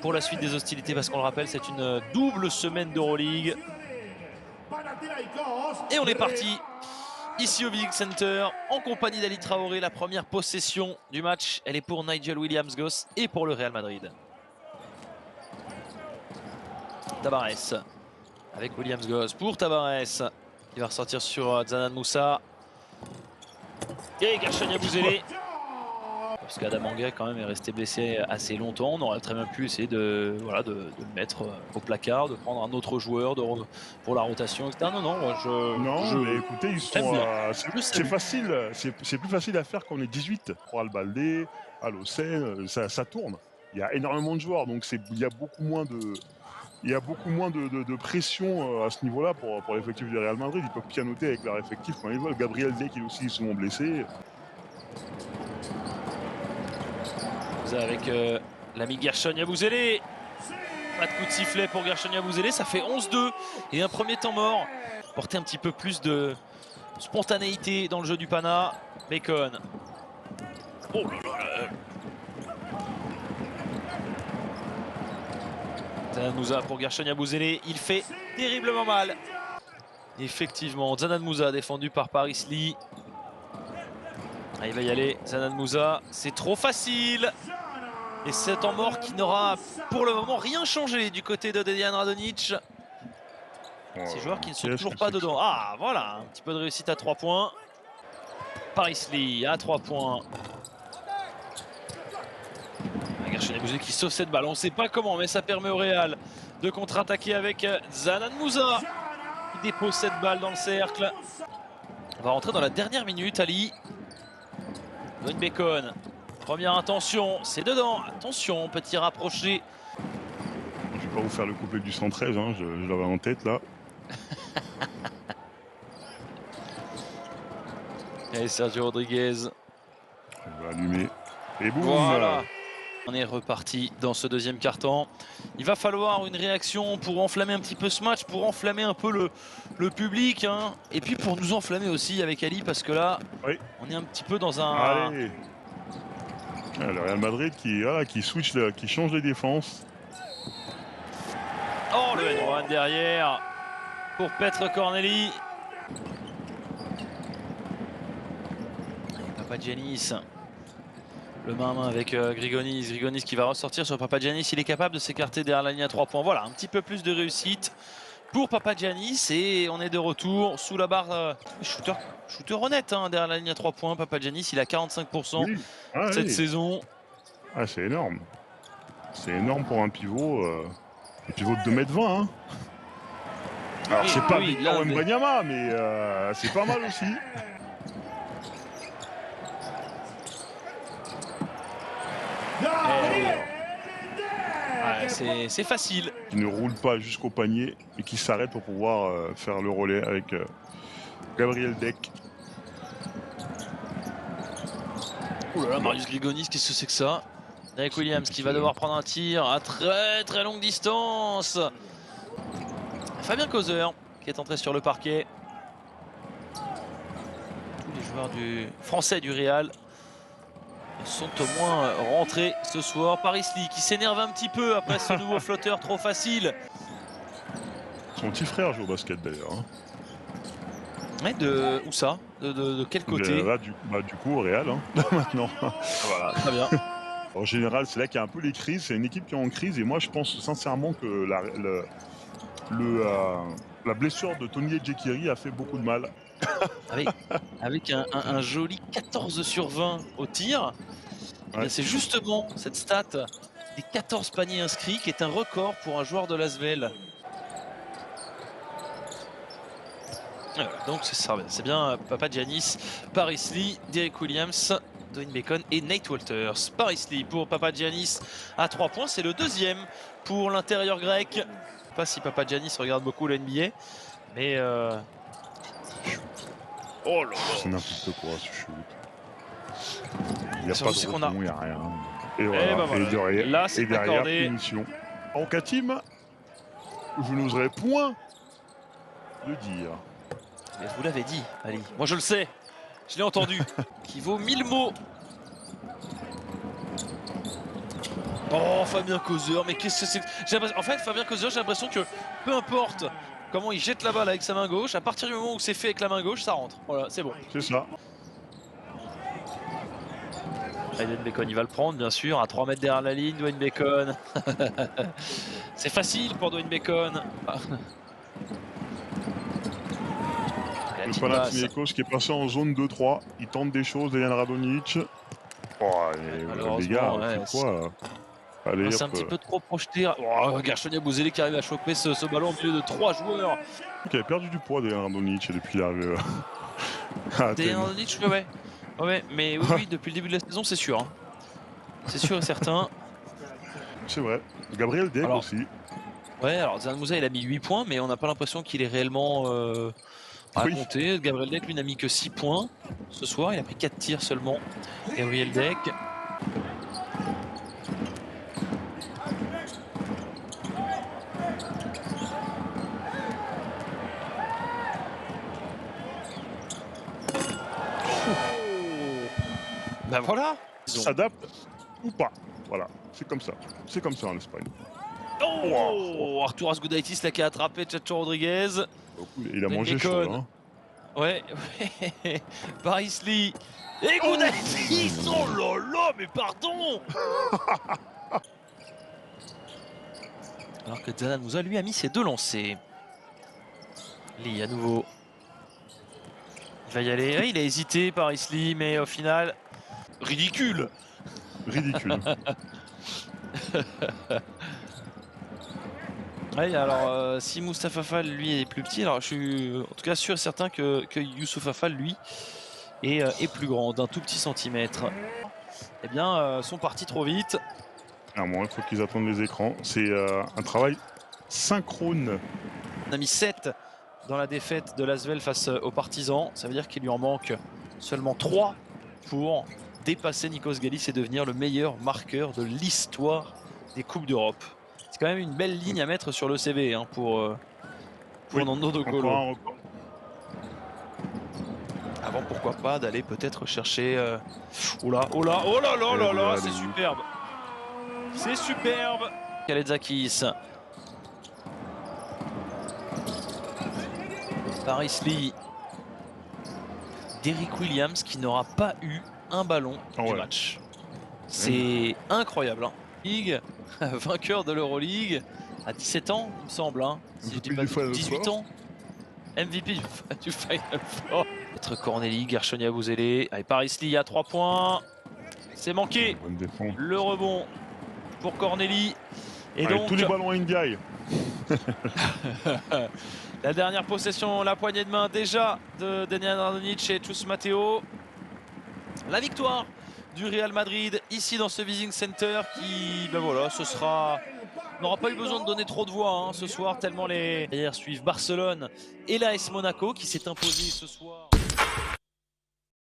pour la suite des hostilités, parce qu'on le rappelle, c'est une double semaine d'Euroleague. Et on est parti ici au Vic Center en compagnie d'Ali Traoré. La première possession du match, elle est pour Nigel Williams-Goss et pour le Real Madrid. Tavares avec Williams-Goss pour Tavares qui va ressortir sur Zanan Moussa. Et Guerschon Yabusele. Parce qu'Adam Anguet quand même est resté blessé assez longtemps. On aurait très bien pu essayer de le mettre au placard, de prendre un autre joueur pour la rotation, etc. Non, non, Non, mais écoutez, ils sont. C'est salue. facile, c'est plus facile à faire qu'on est 18. Pour Albalde, Alocen, ça tourne. Il y a énormément de joueurs, donc il y a beaucoup moins de pression à ce niveau-là pour l'effectif du Real Madrid. Ils peuvent pianoter avec leur effectif quand ils veulent. Gabriel Deck est aussi souvent blessé. Avec l'ami Guerschon Yabusele. Pas de coup de sifflet pour Guerschon Yabusele, ça fait 11-2 et un premier temps mort. Porter un petit peu plus de spontanéité dans le jeu du Pana. Bacon. Oh là là. Zanan Moussa pour Guerschon Yabusele, il fait terriblement mal. Effectivement, Zanan Moussa défendu par Paris Lee. Ah, il va y aller, Zanan Moussa, c'est trop facile. Et c'est en mort qui n'aura pour le moment rien changé du côté de Dejan Radonjic. Ces joueurs qui ne sont toujours pas dedans. Ah voilà, un petit peu de réussite à 3 points. Paris Lee à 3 points. Guerschon Yabusele qui sauve cette balle, on ne sait pas comment, mais ça permet au Real de contre-attaquer avec Zanan Moussa. Il dépose cette balle dans le cercle. On va rentrer dans la dernière minute, Ali. Dwayne Bacon. Première intention, c'est dedans. Attention, petit rapproché. Je vais pas vous faire le couplet du 113, hein, je l'avais en tête là. Et Sergio Rodriguez. Je vais allumer. Et boum. Voilà. On est reparti dans ce deuxième quart-temps. Il va falloir une réaction pour enflammer un petit peu ce match, pour enflammer un peu le public, hein. Et puis pour nous enflammer aussi avec Ali, parce que là, oui, on est un petit peu dans un... Allez. Le Real Madrid qui switch, qui change les défenses. Oh, le N1 derrière pour Petr Corneli. Et Papagiannis. Le main à main avec Grigonis. Grigonis qui va ressortir sur Papagiannis. Il est capable de s'écarter derrière la ligne à 3 points. Voilà, un petit peu plus de réussite pour Papagiannis. Et on est de retour sous la barre shooter honnête, hein, derrière la ligne à 3 points. Papagiannis, il a 45% Oui. cette saison. Ah, c'est énorme. C'est énorme pour un pivot. Un pivot de 2,20 m. Hein. Alors, c'est pas Victor Wembanyama, mais c'est pas mal aussi. C'est facile. Qui ne roule pas jusqu'au panier et qui s'arrête pour pouvoir faire le relais avec Gabriel Deck. Oh là là, Marius Grigonis, qu'est-ce que c'est que ça? Derek Williams qui va devoir prendre un tir à très très longue distance. Fabien Causeur qui est entré sur le parquet. Tous les joueurs français du Real sont au moins rentrés ce soir. Paris Lee qui s'énerve un petit peu après ce nouveau flotteur trop facile. Son petit frère joue au basket d'ailleurs. Hein. Ouais, où ça? De quel côté? Là, du coup au Real, hein, maintenant. Voilà, très bien. En général, c'est là qu'il y a un peu les crises. C'est une équipe qui est en crise et moi je pense sincèrement que la blessure de Tony Ejekiri a fait beaucoup de mal. Avec un joli 14 sur 20 au tir. Ouais. C'est justement cette stat des 14 paniers inscrits qui est un record pour un joueur de l'Asvel. Donc c'est bien Papagiannis, Paris Lee, Derek Williams, Dwayne Bacon et Nate Walters. Paris Lee pour Papagiannis à 3 points, c'est le deuxième pour l'intérieur grec. Je ne sais pas si Papagiannis regarde beaucoup la NBA, mais... Oh là là. C'est n'importe quoi ce shoot. Il n'y a pas de rebond, il n'y a rien. Et voilà. Et là c'est accordé. Punition. En Katim, je n'oserais point le dire. Mais vous l'avez dit, Ali. Moi je le sais. Je l'ai entendu. Qui vaut 1000 mots. Oh, Fabien Causeur, mais qu'est-ce que c'est En fait, Fabien Causeur, j'ai l'impression que peu importe comment il jette la balle avec sa main gauche, à partir du moment où c'est fait avec la main gauche, ça rentre. Voilà, c'est bon. C'est ça. Dwayne Bacon, il va le prendre, bien sûr, à 3 mètres derrière la ligne, Dwayne Bacon. C'est facile pour Dwayne Bacon. Le Panathinaikos qui est passé en zone 2-3. Il tente des choses, Dejan Radonjic. Oh, les gars, ouais, c'est quoi allez, c'est un petit peu trop projeté. Oh, Gershonia Bouzélé qui arrive à choper ce ballon au milieu de 3 joueurs. Il avait perdu du poids, Dejan Radonjic, depuis qu'il est arrivé à Dejan Radonjic, ouais. Ouais, mais oui, depuis le début de la saison, c'est sûr. Hein. C'est sûr et certain. C'est vrai. Gabriel Deck aussi. Ouais, alors Zanan Musa, il a mis 8 points, mais on n'a pas l'impression qu'il est réellement raconté. Oui. Gabriel Deck, lui, n'a mis que 6 points ce soir. Il a pris 4 tirs seulement. Gabriel Deck. Ben voilà. S'adapte ou pas. Voilà, c'est comme ça. C'est comme ça en Espagne. Oh, Arturas Gudaitis là qui a attrapé Chacho Rodriguez. Il a mangé chaud, hein. Ouais. Paris Lee. Et Gudaitis. Oh là là, mais pardon. Alors que Zanan Musa lui a mis ses 2 lancers. Lee à nouveau. Il va y aller. Il a hésité, Paris Lee, mais au final, ridicule. Ridicule. Ouais, alors si Moustapha Fall lui est plus petit, alors je suis en tout cas sûr et certain que Youssouf Fall lui est plus grand, d'un tout petit centimètre. Eh bien, sont partis trop vite. Clairement, il faut qu'ils attendent les écrans. C'est un travail synchrone. On a mis 7 dans la défaite de l'Asvel face aux Partisans. Ça veut dire qu'il lui en manque seulement 3 pour dépasser Nikos Galis et devenir le meilleur marqueur de l'histoire des Coupes d'Europe. C'est quand même une belle ligne à mettre sur le CV hein, pour Nando De Colo. Avant, pourquoi pas, d'aller peut-être chercher... Oh là, oh là, oh là là là là, c'est superbe. C'est superbe. Kaledzakis. Paris Lee. Derrick Williams qui n'aura pas eu un ballon du match. C'est incroyable. Hein. Ligue, vainqueur de l'Euroleague à 17 ans, il me semble. Hein. Si je dis pas 18 ans. MVP du Final Four. Être Corneli, Gershonia Bouzélé. Allez, Paris Lee à 3 points. C'est manqué. Le rebond pour Corneli. Et allez, donc tous les ballons à Ndiaye. La dernière possession, la poignée de main déjà de Dejan Radonjic et Chus Mateo. La victoire du Real Madrid ici dans ce Vising Center qui, ben voilà, ce sera... On n'aura pas eu besoin de donner trop de voix hein, ce soir, tellement les... Derrière suivent Barcelone et l'AS Monaco qui s'est imposé ce soir.